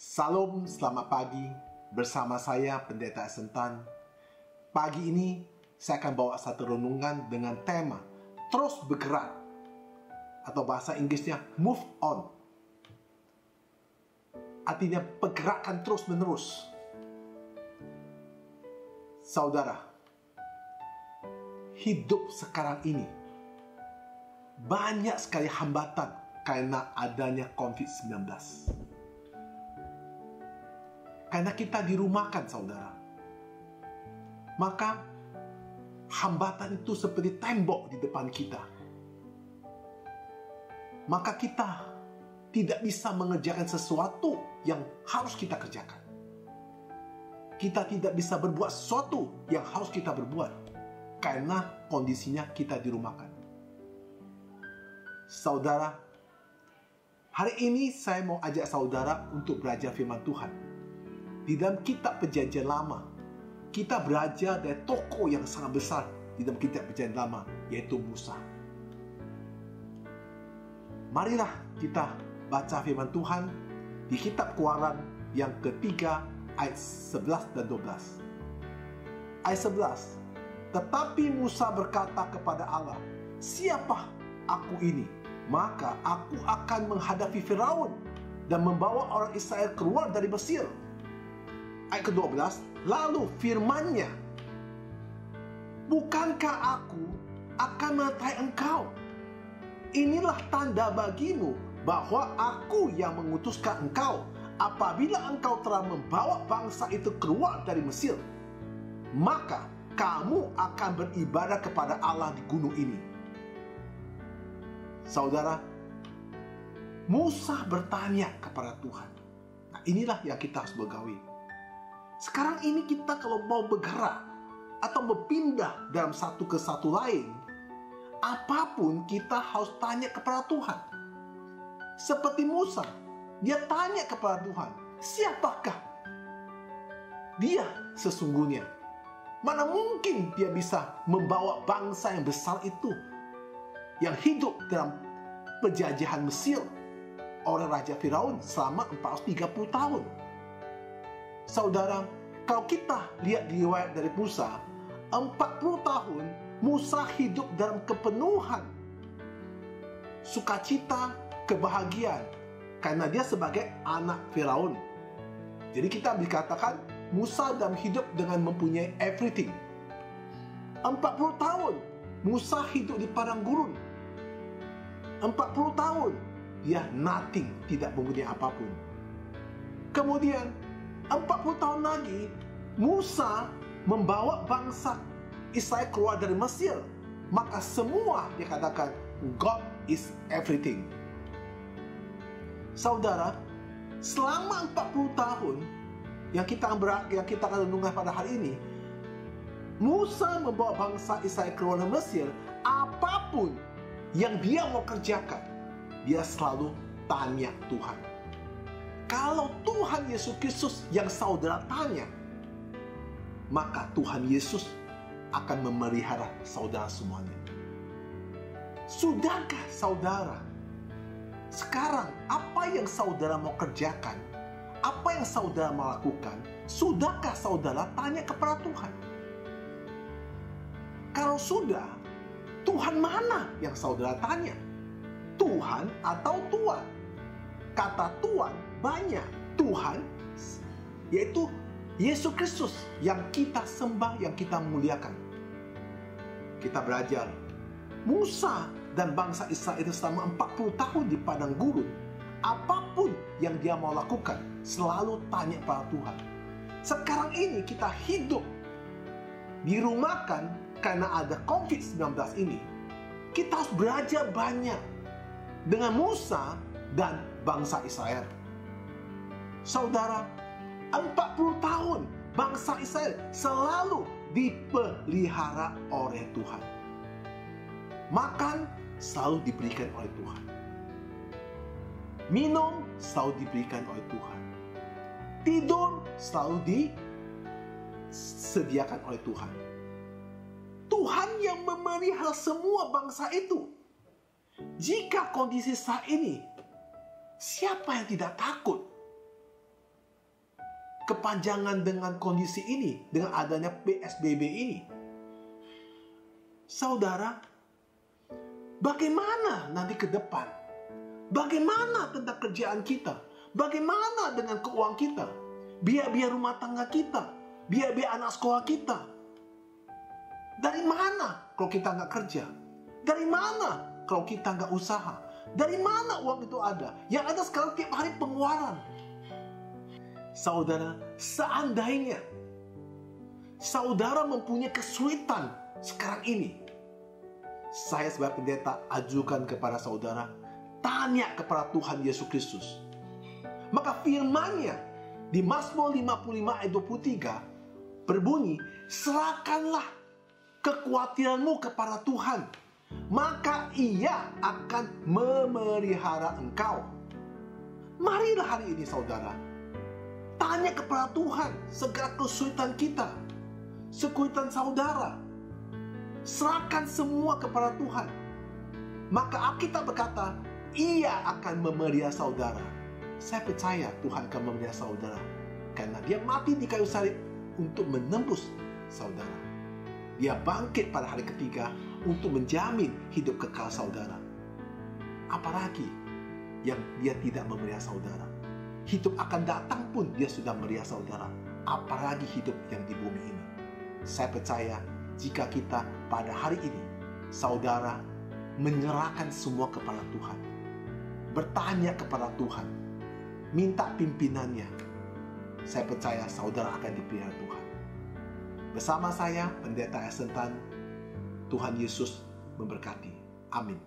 Salam, selamat pagi. Bersama saya Pendeta Sentan. Pagi ini saya akan bawa satu renungan dengan tema terus bergerak, atau bahasa Inggrisnya move on. Artinya pergerakan terus menerus. Saudara, hidup sekarang ini banyak sekali hambatan karena adanya COVID-19. Karena kita dirumahkan, saudara. Maka hambatan itu seperti tembok di depan kita. Maka kita tidak bisa mengerjakan sesuatu yang harus kita kerjakan. Kita tidak bisa berbuat sesuatu yang harus kita berbuat karena kondisinya kita dirumahkan. Saudara, hari ini saya mau ajak saudara untuk belajar firman Tuhan. Di dalam kitab Perjanjian Lama, kita belajar dari tokoh yang sangat besar di dalam kitab Perjanjian Lama, yaitu Musa. Marilah kita baca firman Tuhan di kitab Keluaran yang ketiga ayat 11 dan 12. Ayat 11, tetapi Musa berkata kepada Allah, siapa aku ini? Maka aku akan menghadapi Firaun dan membawa orang Israel keluar dari Mesir. Ayat ke-12, lalu firman-Nya, bukankah aku akan menyertai engkau? Inilah tanda bagimu bahwa aku yang mengutuskan engkau apabila engkau telah membawa bangsa itu keluar dari Mesir. Maka kamu akan beribadah kepada Allah di gunung ini. Saudara, Musa bertanya kepada Tuhan. Nah, inilah yang kita harus bergawi. Sekarang ini kita kalau mau bergerak atau berpindah dalam satu ke satu lain, apapun kita harus tanya kepada Tuhan. Seperti Musa, dia tanya kepada Tuhan, siapakah dia sesungguhnya? Mana mungkin dia bisa membawa bangsa yang besar itu, yang hidup dalam penjajahan Mesir oleh Raja Firaun selama 430 tahun. Saudara, kalau kita lihat di riwayat dari Musa, 40 tahun Musa hidup dalam kepenuhan, sukacita, kebahagiaan, karena dia sebagai anak Firaun. Jadi kita dikatakan Musa dalam hidup dengan mempunyai everything. 40 tahun Musa hidup di padang gurun. 40 tahun dia nothing, tidak mempunyai apapun. Kemudian 40 tahun lagi Musa membawa bangsa Israel keluar dari Mesir. Maka semua dia katakan God is everything. Saudara, selama 40 tahun yang kita akan renungkan pada hari ini, Musa membawa bangsa Israel keluar dari Mesir. Apapun yang dia mau kerjakan, dia selalu tanya Tuhan. Kalau Tuhan Yesus Kristus yang saudara tanya, maka Tuhan Yesus akan memelihara saudara semuanya. Sudahkah saudara sekarang apa yang saudara mau kerjakan, apa yang saudara mau lakukan, sudahkah saudara tanya kepada Tuhan? Kalau sudah, Tuhan mana yang saudara tanya? Tuhan atau Tuhan? Kata Tuhan banyak. Tuhan yaitu Yesus Kristus yang kita sembah, yang kita muliakan. Kita belajar Musa dan bangsa Israel itu selama 40 tahun di padang gurun. Apapun yang dia mau lakukan, selalu tanya pada Tuhan. Sekarang ini kita hidup dirumahkan karena ada COVID-19 ini. Kita harus belajar banyak dengan Musa dan bangsa Israel. Saudara, 40 tahun bangsa Israel selalu dipelihara oleh Tuhan. Makan selalu diberikan oleh Tuhan. Minum selalu diberikan oleh Tuhan. Tidur selalu disediakan oleh Tuhan. Tuhan yang memelihara semua bangsa itu. Jika kondisi saat ini, siapa yang tidak takut? kepanjangan dengan kondisi ini, dengan adanya PSBB ini. Saudara, bagaimana nanti ke depan? Bagaimana tentang kerjaan kita? Bagaimana dengan keuangan kita? Biaya-biaya rumah tangga kita? Biaya-biaya anak sekolah kita? Dari mana kalau kita nggak kerja? Dari mana kalau kita nggak usaha? Dari mana uang itu ada? Yang ada sekarang tiap hari pengeluaran. Saudara, seandainya saudara mempunyai kesulitan sekarang ini, saya sebagai pendeta ajukan kepada saudara, tanya kepada Tuhan Yesus Kristus. Maka firman-Nya di Mazmur 55 ayat 23 berbunyi, serahkanlah kekhawatiranmu kepada Tuhan, maka Ia akan memelihara engkau. Marilah hari ini saudara, tanya kepada Tuhan segala kesulitan kita, kesulitan saudara. Serahkan semua kepada Tuhan. Maka Alkitab berkata, Ia akan memelihara saudara. Saya percaya Tuhan akan memelihara saudara, karena Dia mati di kayu salib untuk menembus saudara. Dia bangkit pada hari ketiga untuk menjamin hidup kekal saudara. Apalagi yang Dia tidak memelihara saudara. Hidup akan datang pun Dia sudah memelihara saudara. Apalagi hidup yang di bumi ini. Saya percaya jika kita pada hari ini, saudara menyerahkan semua kepada Tuhan, bertanya kepada Tuhan, minta pimpinannya, saya percaya saudara akan dipelihara Tuhan. Bersama saya, Pendeta Esentan, Tuhan Yesus memberkati. Amin.